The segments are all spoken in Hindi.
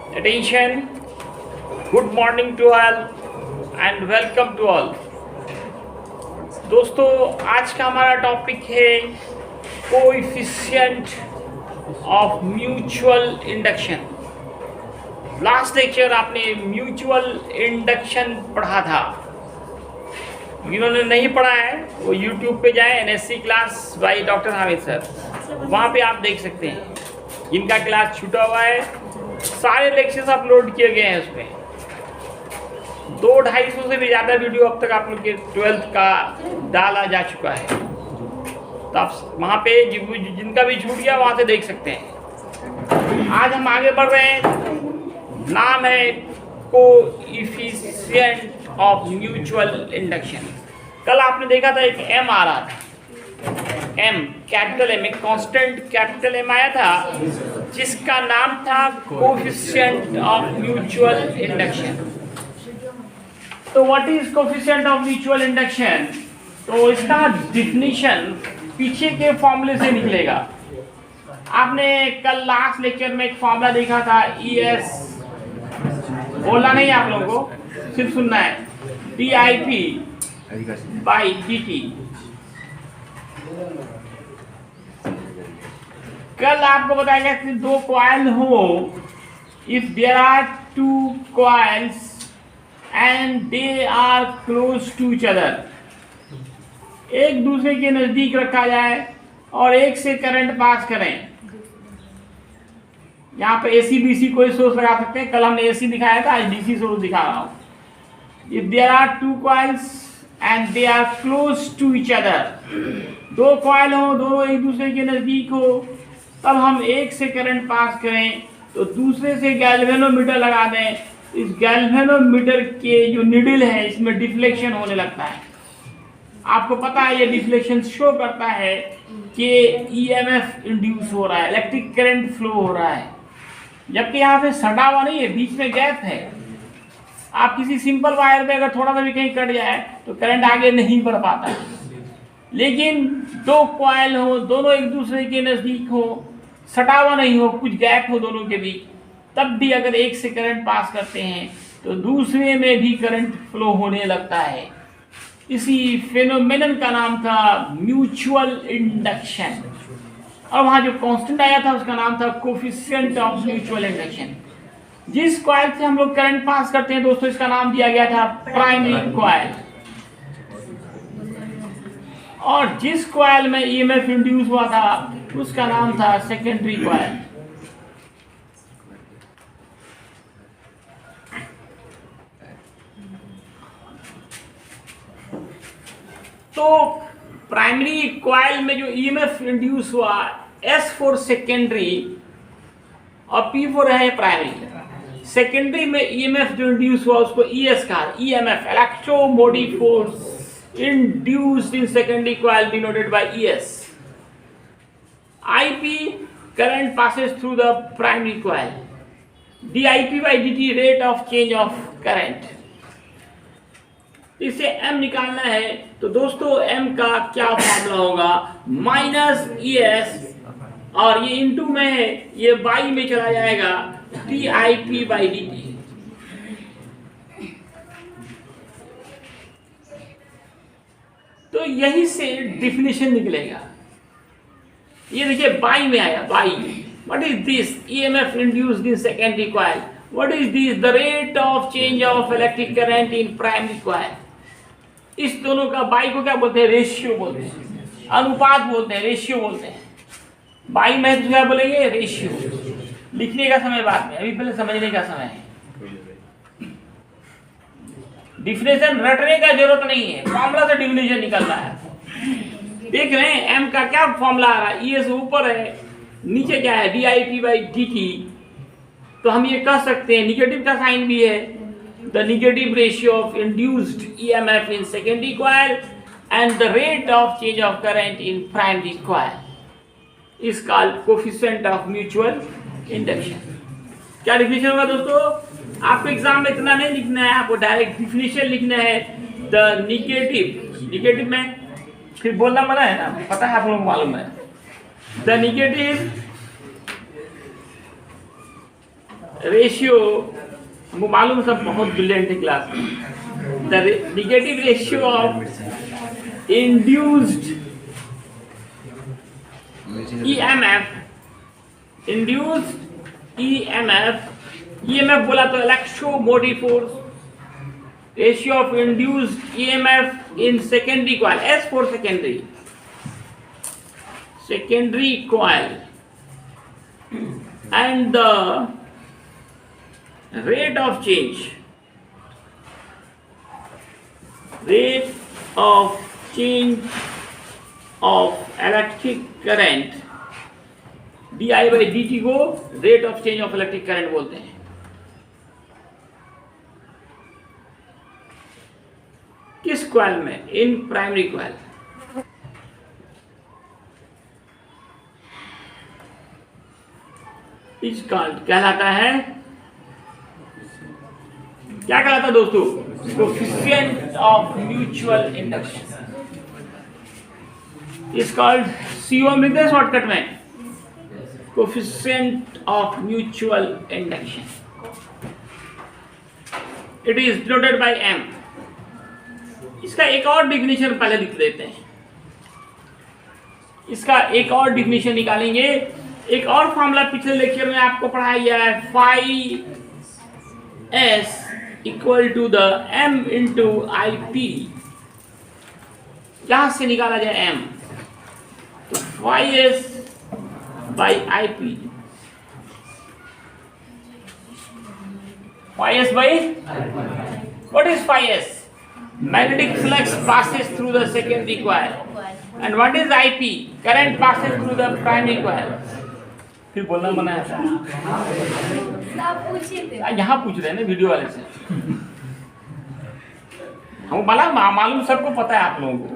Attention, good morning to all and welcome to all. दोस्तों आज का हमारा टॉपिक है coefficient of mutual induction. Last lecture आपने म्यूचुअल इंडक्शन पढ़ा था, जिन्होंने नहीं पढ़ा है वो यूट्यूब पे जाए, NSC class by doctor Hamid sir, वहाँ पे आप देख सकते हैं। जिनका क्लास छूटा हुआ है सारे लेक्चर्स अपलोड किए गए हैं उसमें। 200-250 से भी ज़्यादा वीडियो अब तक आप लोग के 12th का डाला जा चुका है, तो आप वहाँ पे जिनका भी छूट गया वहाँ से देख सकते हैं। आज हम आगे बढ़ रहे हैं, नाम है कोएफिशिएंट ऑफ म्यूचुअल इंडक्शन। कल आपने देखा था एक M आ रहा था, M कैपिटल M, एक कांस्टेंट कैपिटल M आया था जिसका नाम था कोएफिशिएंट ऑफ म्यूचुअल इंडक्शन। तो what is coefficient of mutual induction? तो इसका डिफिनीशन पीछे के फॉर्मूले से निकलेगा। आपने कल लास्ट लेक्चर में एक फॉर्मूला देखा था, ES, बोलना नहीं आप लोगों को, सिर्फ सुनना है, dIP/dt। कल आपको बताया गया कि दो कॉइल हो, if there are two coils and they are close to each other, एक दूसरे के नजदीक रखा जाए और एक से करंट पास करें। यहाँ पे AC DC कोई सोर्स लगा सकते हैं, कल हमने AC दिखाया था, आज DC सोर्स दिखा रहा हूँ। If there are two coils and they are close to each other, दो कॉइल हो, दोनों एक दूसरे के नजदीक हो, तब हम एक से करंट पास करें तो दूसरे से गैल्वेनोमीटर लगा दें। इस गैल्वेनोमीटर के जो निडल है इसमें डिफ्लेक्शन होने लगता है। आपको पता है ये डिफ्लेक्शन शो करता है कि EMF इंड्यूस हो रहा है, इलेक्ट्रिक करंट फ्लो हो रहा है, जबकि यहाँ पे सटा हुआ नहीं है, बीच में गैप है। आप किसी सिंपल वायर पे अगर थोड़ा सा भी कहीं कट जाए तो करंट आगे नहीं बढ़ पाता है। लेकिन दो कॉइल हो, दोनों एक दूसरे के नजदीक हो, सटा हुआ नहीं हो, कुछ गैप हो दोनों के बीच, तब भी अगर एक से करंट पास करते हैं तो दूसरे में भी करंट फ्लो होने लगता है। इसी फेनोमेनन का नाम था म्यूचुअल इंडक्शन, और वहाँ जो कांस्टेंट आया था उसका नाम था कोएफिशिएंट ऑफ म्यूचुअल इंडक्शन। जिस कॉइल से हम लोग करंट पास करते हैं दोस्तों, इसका नाम दिया गया था प्राइमरी कॉइल, और जिस कॉइल में EMF इंड्यूस हुआ था उसका नाम था सेकेंडरी कॉइल। तो प्राइमरी कॉइल में जो EMF इंड्यूस हुआ, S फॉर सेकेंडरी और P फॉर है प्राइमरी। सेकेंडरी में EMF जो इंड्यूस हुआ उसको ES कहा, EMF electromotive force induced in secondary coil denoted by ES. IP current passes through the primary coil. dIP/dt rate of change of current. इसे M निकालना है तो दोस्तों M का क्या फॉर्मूला होगा, -ES, और ये इनटू में है, ये बाई में चला जाएगा, dIP/dt। तो यही से डिफिनेशन निकलेगा। ये देखिए बाई में आया, by. What is this? EMF induced in secondary coil. What is this? The rate of change of electric current in primary coil. इस दोनों का बाई को क्या बोलते हैं? रेशियो बोलते हैं, अनुपात बोलते हैं, रेशियो बोलते हैं। बाई में तो क्या बोलेंगे? रेशियो। लिखने का समय बाद में, अभी पहले समझने का समय है। डिफिनेशन रटने का जरूरत नहीं है, फॉर्मूला से डिफिनेशन निकल रहा है। देख रहे हैं M का क्या फॉर्मूला आ रहा है, ES ऊपर है, नीचे क्या है, dIP/dt। तो हम ये कह सकते हैं, निगेटिव का साइन भी है, the negative ratio of induced EMF in secondary coil and the rate of change of current in primary coil is called coefficient of mutual induction. क्या डिफिनेशन होगा दोस्तों? आपको एग्जाम में इतना नहीं लिखना है, आपको डायरेक्ट डिफिनेशन लिखना है। द निगेटिव में फिर बोलना मना है ना, पता है आप लोगों को मालूम है। द निगेटिव रेशियो हमको मालूम, सब बहुत ब्रिलियंट है क्लास में। The negative ratio of induced EMF, induced EMF बोला तो electromotive force, ratio of induced EMF in secondary coil, S for secondary coil, and the rate of change of electric current di by dt को rate of change of electric current बोलते हैं। किस कॉइल में? In primary coil. इस कॉइल कहलाता है, क्या कहलाता है दोस्तों? Coefficient of mutual induction. इस कॉल्ड CO लिख दे शॉर्टकट में, coefficient of mutual induction. It is denoted by M। इसका एक और डिफिनेशन पहले लिख देते हैं, इसका एक और डिफिनेशन निकालेंगे। एक और फॉर्मूला पिछले लेक्चर में आपको पढ़ाया गया है, phi S equal to the M into IP। यहां से निकाला जाए M, तो phi S by IP, phi S by, what is phi S? Magnetic flux passes through the secondary coil. And what is IP? Current passes through the primary coil. फिर बोलना मना है। यहाँ पूछ रहे हैं ना वीडियो वाले से, हम मालूम, सबको पता है आप लोगों को।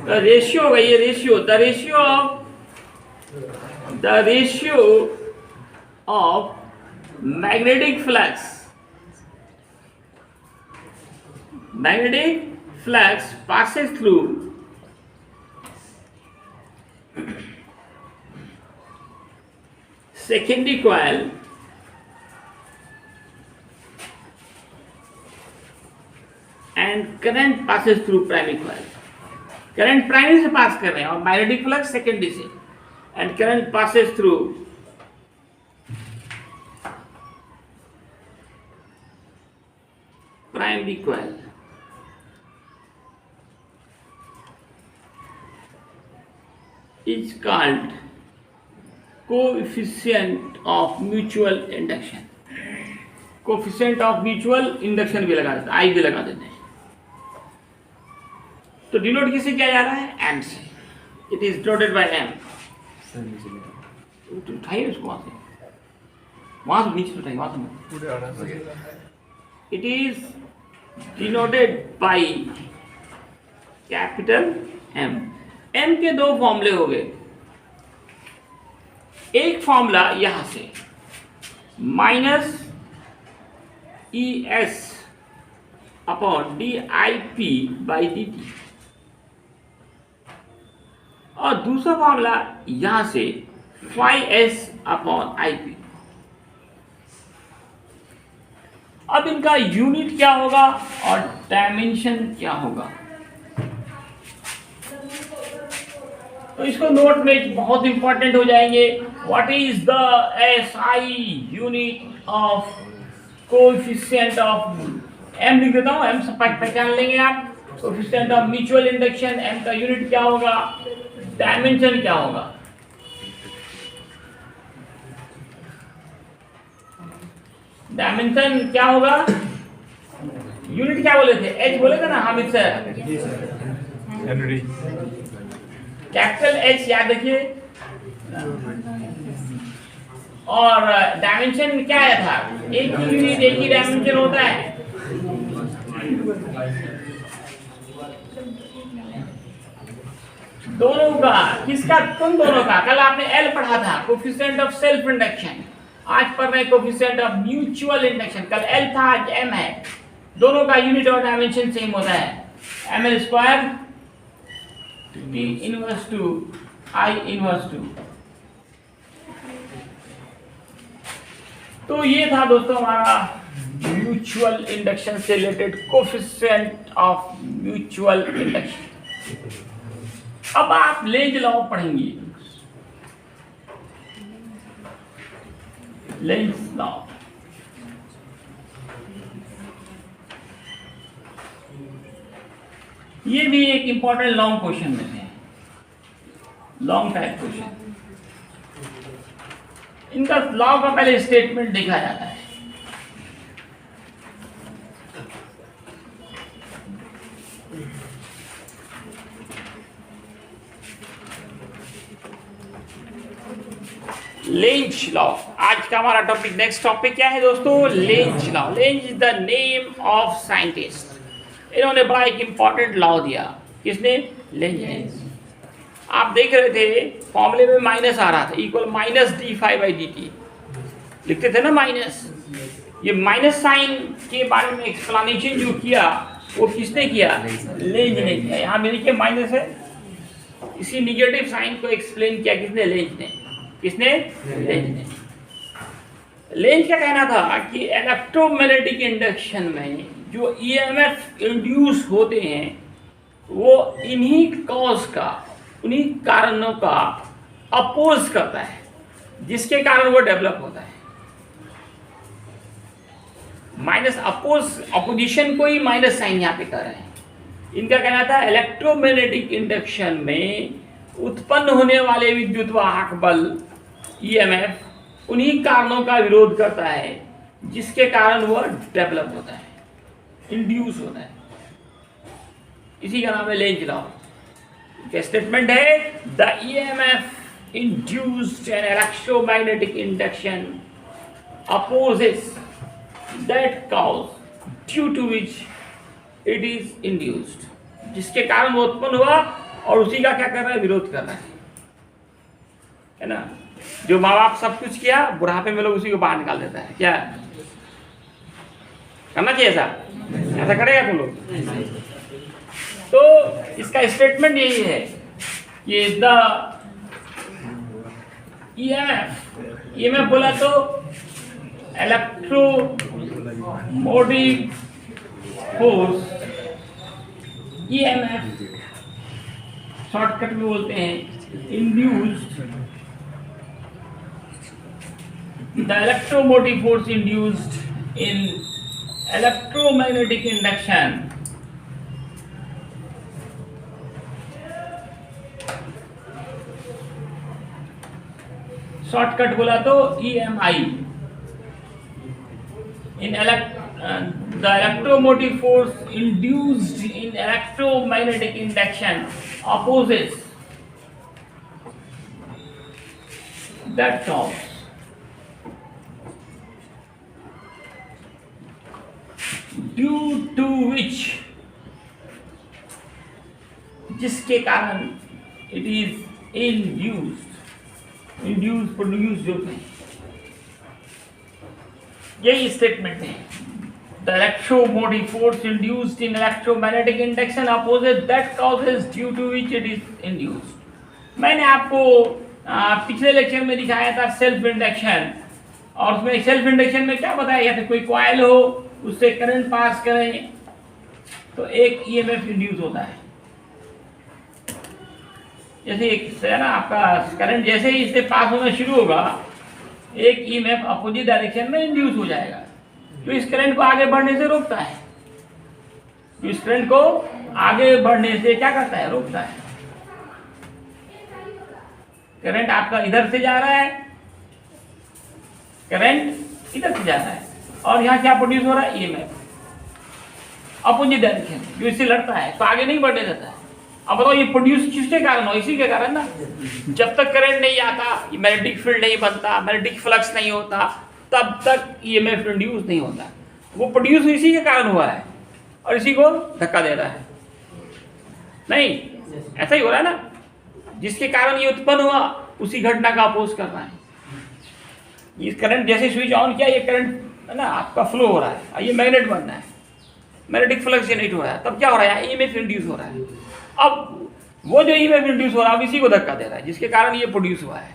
द रेशियो होगा ये, ratio, the ratio of magnetic flux, magnetic flux passes through secondary coil and current passes through primary coil। Current primary से पास कर रहे हैं और मैग्नेटिक फ्लक्स सेकेंडरी से, and current passes through primary coil। is called coefficient of mutual induction। coefficient of mutual induction भी लगा देते हैं, I भी लगा देते हैं। तो डिनोट किससे किया जा रहा है? M से। It is denoted by M। उठाइए उसको वहां से नीचे उठाइए, वहां से। It is denoted by capital M। M के दो फॉर्मूले हो गए। एक फॉर्मूला यहां से minus ES upon DIP by DT, और दूसरा फॉर्मूला यहां से फाई S अपॉन IP। अब इनका यूनिट क्या होगा और डायमेंशन क्या होगा, तो इसको नोट में बहुत इंपॉर्टेंट हो जाएंगे। What is the SI unit of coefficient of, M लिख देता हूं, M से पहचान लेंगे आप। Coefficient of mutual induction, M का यूनिट क्या होगा, डायमेंशन क्या होगा। डायमेंशन क्या होगा, यूनिट क्या बोले थे? H बोले थे ना हामिद सर, कैपिटल H याद रखिए। और डायमेंशन क्या आया था? एक ही यूनिट, एक ही डायमेंशन होता है। दोनों का, किसका? तुम दोनों का। कल आपने L पढ़ा था, कोएफिशिएंट ऑफ सेल्फ इंडक्शन। आज पढ़ रहे हैं कोएफिशिएंट ऑफ म्यूचुअल इंडक्शन। कल L था, आज M है। दोनों का यूनिट और डायमेंशन सेम होता है, ml square T inverse two I inverse two. तो ये था दोस्तों हमारा म्यूचुअल इंडक्शन से related coefficient of mutual induction. अब आप लेंज लॉ पढ़ेंगे। लेंज लॉ ये भी एक इंपॉर्टेंट लॉन्ग क्वेश्चन में है, लॉन्ग टाइप क्वेश्चन। इनका लॉ का पहले स्टेटमेंट देखा जाता है। लेंज लॉ आज का हमारा टॉपिक। नेक्स्ट टॉपिक क्या है दोस्तों? Lenz law. Length is the name of scientist. इन्होंने बड़ा एक इंपॉर्टेंट लॉ दिया। किसने? लेंज ने। आप देख रहे थे फॉर्मूले में माइनस आ रहा था, इक्वल माइनस d∅/dt लिखते थे ना माइनस। ये माइनस साइन के बारे में एक्सप्लेनेशन जो किया वो किसने किया? लेंज ने किया। यहाँ में देखिए माइनस है, इसी निगेटिव साइन को एक्सप्लेन किया किसने? लेंज ने। किसने? लेंज ने। लेंज का कहना था कि इलेक्ट्रोमैग्नेटिक इंडक्शन में जो ईएमएफ इंड्यूस होते हैं वो इन्हीं कॉज का, उन्हीं कारणों का अपोज करता है, जिसके कारण वो डेवलप होता है। माइनस अपोजिशन को ही माइनस साइन यहाँ पे कर रहे हैं। इनका कहना था इलेक्ट्रोमैग्नेटिक इंडक्शन में उत्पन्न होने वाले विद्युत वाहक बल ईएमएफ उन्हीं कारणों का विरोध करता है, जिसके कारण वह डेवलप होता है, इंड्यूस होता है। इसी का नाम है लेंज लॉ। क्या स्टेटमेंट है? The EMF induced in electromagnetic induction opposes that cause due to which it is induced. जिसके कारण वो उत्पन्न हुआ और उसी का क्या कर रहा है? विरोध कर रहा है ना। जो माँ बाप सब कुछ किया, बुढ़ापे में लोग उसी को बाहर निकाल देता है। क्या करना चाहिए? ऐसा करेगा तुम लोग? तो इसका स्टेटमेंट यही है कि द ईएमएफ बोला तो इलेक्ट्रोमोटिव फोर्स, ईएमएफ शॉर्टकट में बोलते हैं induced, the electromotive force induced in electromagnetic induction shortcut बोला तो EMI in the electromotive force induced in electromagnetic induction opposes that cause due to which, जिसके कारण it is induced प्रोड्यूस होते हैं। यही स्टेटमेंट है। The electromotive force induced in electromagnetic induction opposes that causes due to which it is induced। मैंने आपको पिछले लेक्चर में दिखाया था सेल्फ इंडक्शन, और उसमें सेल्फ इंडक्शन में क्या बताया गया था? कोई कॉइल हो, उससे करंट पास करें तो एक ईएमएफ इंड्यूस होता है। जैसे है ना, आपका करंट जैसे ही इससे पास होना शुरू होगा, एक ईएमएफ अपोजिट डायरेक्शन में इंड्यूस हो जाएगा, तो इस करंट को आगे बढ़ने से रोकता है। तो इस करंट को आगे बढ़ने से क्या करता है? रोकता है। करंट आपका इधर से जा रहा है, करंट इधर से जा रहा है, और यहाँ क्या प्रोड्यूस हो रहा है? ईएमएफ अपोजिट डायरेक्शन, जो इससे लड़ता है तो आगे नहीं बढ़ने देता है। अब बताओ ये प्रोड्यूस किसके कारण हो? इसी के कारण ना। जब तक करंट नहीं आता, मैग्नेटिक फील्ड नहीं बनता, मैग्नेटिक फ्लक्स नहीं होता, तब तक ईएमएफ इंड्यूस नहीं होता। वो प्रोड्यूस इसी के कारण हुआ है और इसी को धक्का दे रहा है। नहीं, ऐसा ही हो रहा है ना। जिसके कारण ये उत्पन्न हुआ उसी घटना का अपोज करना है। ये करंट जैसे स्विच ऑन किया, ये करंट है ना आपका फ्लो हो रहा है, ये मैग्नेट बनना है, मैग्नेटिक फ्लक्स जनरेट हो रहा है, तब क्या हो रहा है? ईएमएफ इंड्यूस हो रहा है। अब वो जो ईएमएफ इंड्यूस हो रहा है, अब इसी को धक्का दे रहा है, जिसके कारण ये प्रोड्यूस हुआ है।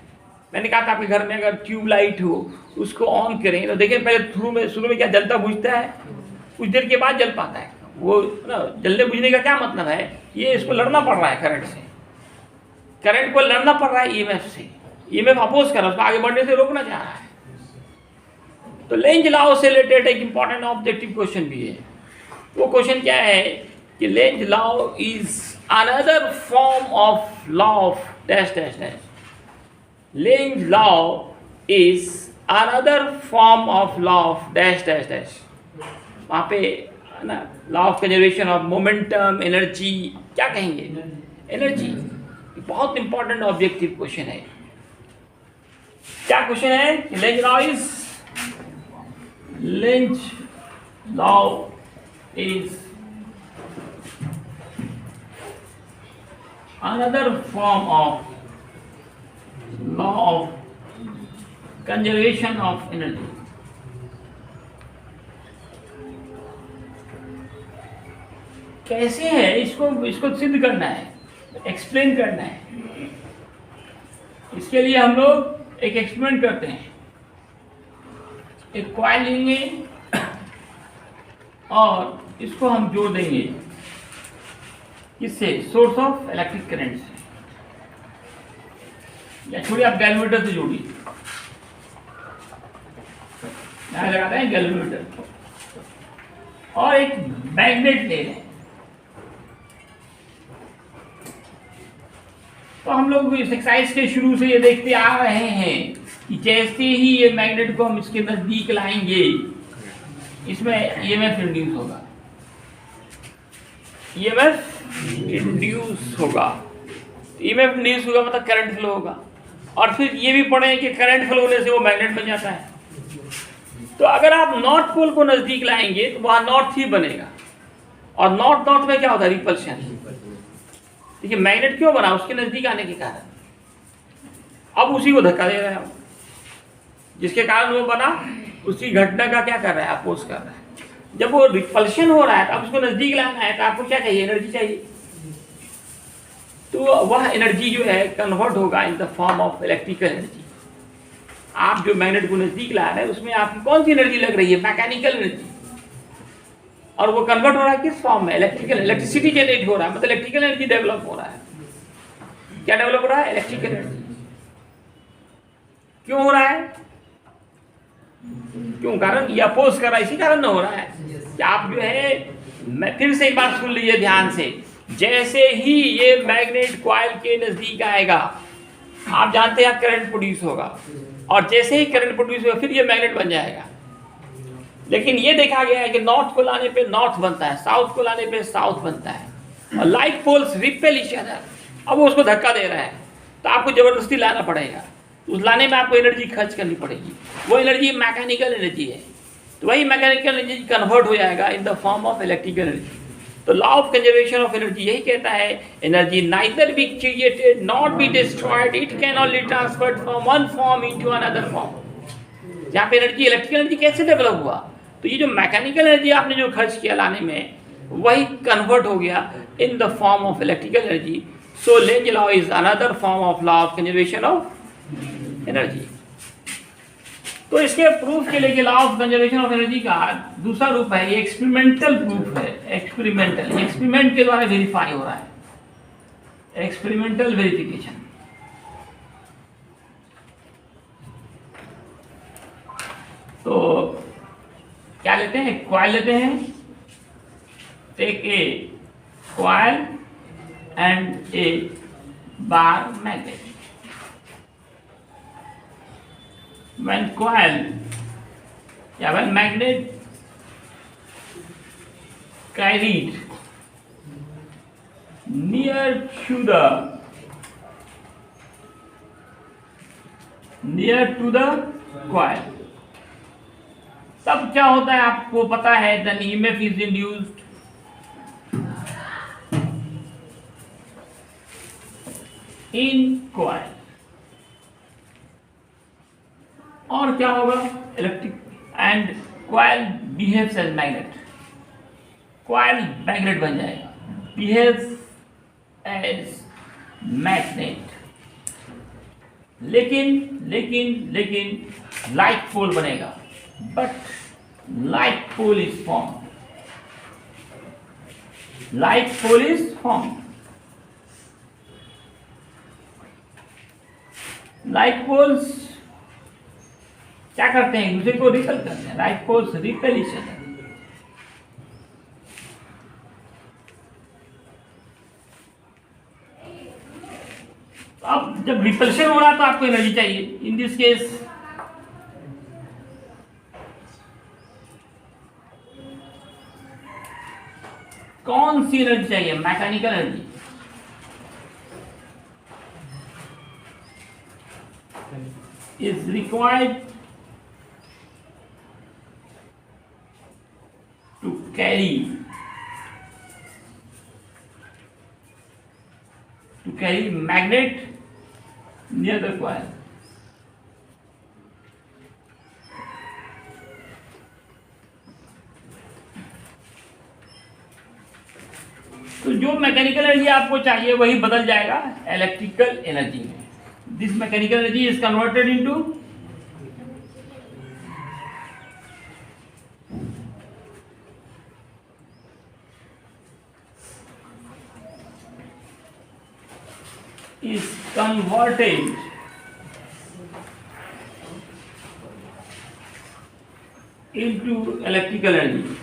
मैंने कहा था आपके घर में अगर ट्यूबलाइट हो उसको ऑन करें तो देखें पहले शुरू में क्या जलता बुझता है, कुछ देर के बाद जल पाता है वो ना। जलने बुझने का क्या मतलब है, ये इसको लड़ना पड़ रहा है करंट से, करंट को लड़ना पड़ रहा है ईएमएफ से, ईएमएफ अपोज कर रहा है, उसको आगे बढ़ने से रोकना चाह रहा है। तो लेंज लॉ से रिलेटेड एक इंपॉर्टेंट ऑब्जेक्टिव क्वेश्चन भी है। वो क्वेश्चन क्या है कि Lenz law is another form of law of dash dash dash. Lenz law is another form of law of dash dash dash. वहाँ पे ना law of conservation of momentum, energy, क्या कहेंगे, एनर्जी। बहुत इंपॉर्टेंट ऑब्जेक्टिव क्वेश्चन है। क्या क्वेश्चन है? Lenz law is Lenz's law is another form of law of conservation of energy. कैसे है इसको सिद्ध करना है, एक्सप्लेन करना है। इसके लिए हम लोग एक एक्सपेरिमेंट करते हैं। एक कॉइल लेंगे और इसको हम जोड़ देंगे किससे, सोर्स ऑफ इलेक्ट्रिक करंट से, या छोड़िए आप गैल्वेमीटर से जोड़िए। यहां लगाते हैं गैल्वेमीटर और एक मैग्नेट ले लें। तो हम लोग इस एक्सरसाइज के शुरू से ये देखते आ रहे हैं कि जैसे ही ये मैग्नेट को हम इसके नजदीक लाएंगे इसमें ईएमएफ इंड्यूस होगा, ईएमएफ इंड्यूस होगा। ईएमएफ इंड्यूस होगा मतलब करंट फ्लो होगा। और फिर ये भी पढ़े कि करंट फ्लो होने से वो मैग्नेट बन जाता है। तो अगर आप नॉर्थ पोल को नजदीक लाएंगे तो वहां नॉर्थ ही बनेगा, और नॉर्थ नॉर्थ में क्या होता है, रिपल्शन। देखिए मैग्नेट क्यों बना, उसके नजदीक आने के कारण। अब उसी को धक्का दे रहा है, जिसके कारण वो बना, उसी घटना का क्या कर रहा है, अपोज कर रहा है। जब वो रिपल्शन हो रहा है तो अब उसको नजदीक लाना है तो आपको क्या चाहिए, एनर्जी चाहिए। तो वह एनर्जी जो है कन्वर्ट होगा इन the form of electrical energy. आप जो मैग्नेट को नजदीक ला रहे हैं उसमें आपकी कौन सी एनर्जी लग रही है, मैकेनिकल एनर्जी, और वो कन्वर्ट हो रहा है किस फॉर्म में, इलेक्ट्रिकल, इलेक्ट्रिसिटी जनरेट हो रहा है, मतलब इलेक्ट्रिकल एनर्जी डेवलप हो रहा है। क्या डेवलप हो रहा है, इलेक्ट्रिकल एनर्जी। क्यों हो रहा है, क्यों, कारण ये अपोज कर रहा है, इसी कारण न हो रहा है कि आप जो है, मैं फिर से एक बात सुन लीजिए ध्यान से। जैसे ही ये मैग्नेट कॉइल के नजदीक आएगा, आप जानते हैं करंट प्रोड्यूस होगा, और जैसे ही करंट प्रोड्यूस होगा फिर ये मैग्नेट बन जाएगा। लेकिन ये देखा गया है कि नॉर्थ को लाने पे नॉर्थ बनता है, साउथ को लाने पे साउथ बनता है, और like poles repel each other. अब वो उसको धक्का दे रहा है तो आपको जबरदस्ती लाना पड़ेगा, उस लाने में आपको एनर्जी खर्च करनी पड़ेगी। वो एनर्जी मैकेनिकल एनर्जी है, तो वही मैकेनिकल एनर्जी कन्वर्ट हो जाएगा in the form of electrical energy. तो law of conservation of energy यही कहता है, energy neither be created not be destroyed, it can only transferred from one form into another form. यहाँ पे एनर्जी, इलेक्ट्रिकल एनर्जी कैसे डेवलप हुआ, तो ये जो मैकेनिकल एनर्जी आपने जो खर्च किया लाने में, वही कन्वर्ट हो गया इन the form of electrical energy. So Lenz law is another form of law of conservation of energy. तो इसके प्रूफ के लिए law of conservation of energy का दूसरा रूप है, ये एक्सपेरिमेंटल प्रूफ है। एक्सपेरिमेंटल, एक्सपेरिमेंट के द्वारा वेरीफाई हो रहा है, एक्सपेरिमेंटल वेरिफिकेशन। तो क्या लेते हैं, कॉइल लेते हैं, take a coil and a bar magnet. When coil, when magnet carried near to the coil, तब क्या होता है आपको पता है, then EMF is induced, in coil। और क्या होगा, electric, and coil behaves as magnet, coil magnet बन जाएगा, बिहेव्स एज मैग्नेट। लेकिन लाइक पोल बनेगा, but like pole is form, like pole is form, like poles क्या करते हैं, दूसरे को रिपेल करते हैं, like poles repel each other. अब जब रिपल्शन हो रहा है तो आपको एनर्जी चाहिए। इन दिस केस कौन सी एनर्जी चाहिए, mechanical energy. Is required to carry magnet near the coil। तो जो मैकेनिकल एनर्जी आपको चाहिए वही बदल जाएगा इलेक्ट्रिकल एनर्जी में। This mechanical energy is converted into into electrical energy।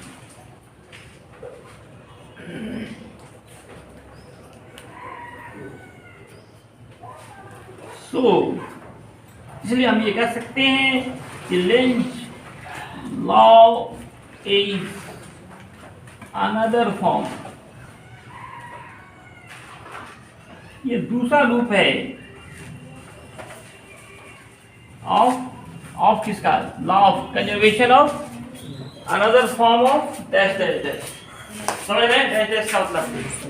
So इसलिए हम ये कह सकते हैं कि Lenz law is another form, ये दूसरा रूप है ऑफ किसका, law of conservation of another form of dash dash dash, समझ रहे हैं, डैश डैश का मतलब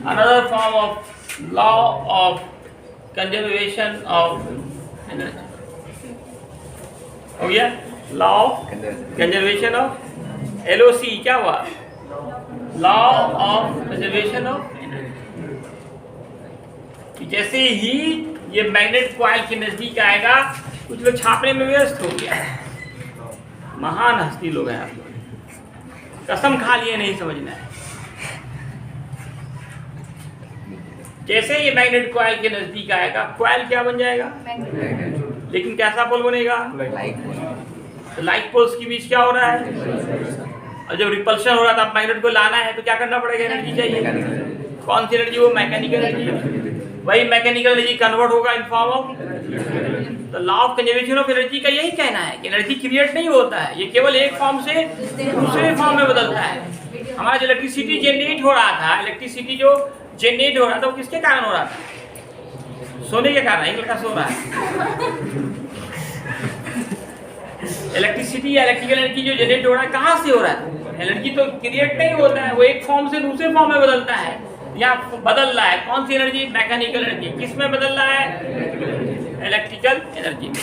another form of law of conservation of energy. हो गया law of conservation of, LOC क्या हुआ, law of conservation of energy. जैसे ही ये मैग्नेट कॉइल के नजदीक आएगा, कुछ लोग छापने में व्यस्त हो गया, महान हस्ती लोग हैं आप लोग, कसम खा लिए नहीं समझना है। जैसे ये मैग्नेट कॉइल के नजदीक आएगा, कॉइल क्या बन जाएगा, लेकिन कैसा पोल बनेगा, तो लाइक पोल्स के बीच क्या हो रहा है, और जब रिपल्शन हो रहा था मैग्नेट को लाना है तो क्या करना पड़ेगा, एनर्जी चाहिए। कौन सी एनर्जी, वो मैकेनिकल एनर्जी। वही मैकेनिकल एनर्जी कन्वर्ट होगा इन फॉर्म ऑफ, तो law of conservation of energy का यही कहना है कि एनर्जी क्रिएट नहीं होता है, ये केवल एक फॉर्म से दूसरे फॉर्म में बदलता है। हमारा जो इलेक्ट्रिसिटी जनरेट हो रहा था, इलेक्ट्रिसिटी जो जनरेट हो रहा था वो किसके कारण हो रहा था, सोने के कारण। एक लड़का सो रहा है। इलेक्ट्रिसिटी या इलेक्ट्रिकल एनर्जी जो जनरेट हो रहा है कहाँ से हो रहा है, एनर्जी तो क्रिएट नहीं होता है, वो एक फॉर्म से दूसरे फॉर्म में बदलता है। यहाँ बदल रहा है कौन सी एनर्जी, मैकेनिकल एनर्जी। किस में बदल रहा है, इलेक्ट्रिकल एनर्जी में।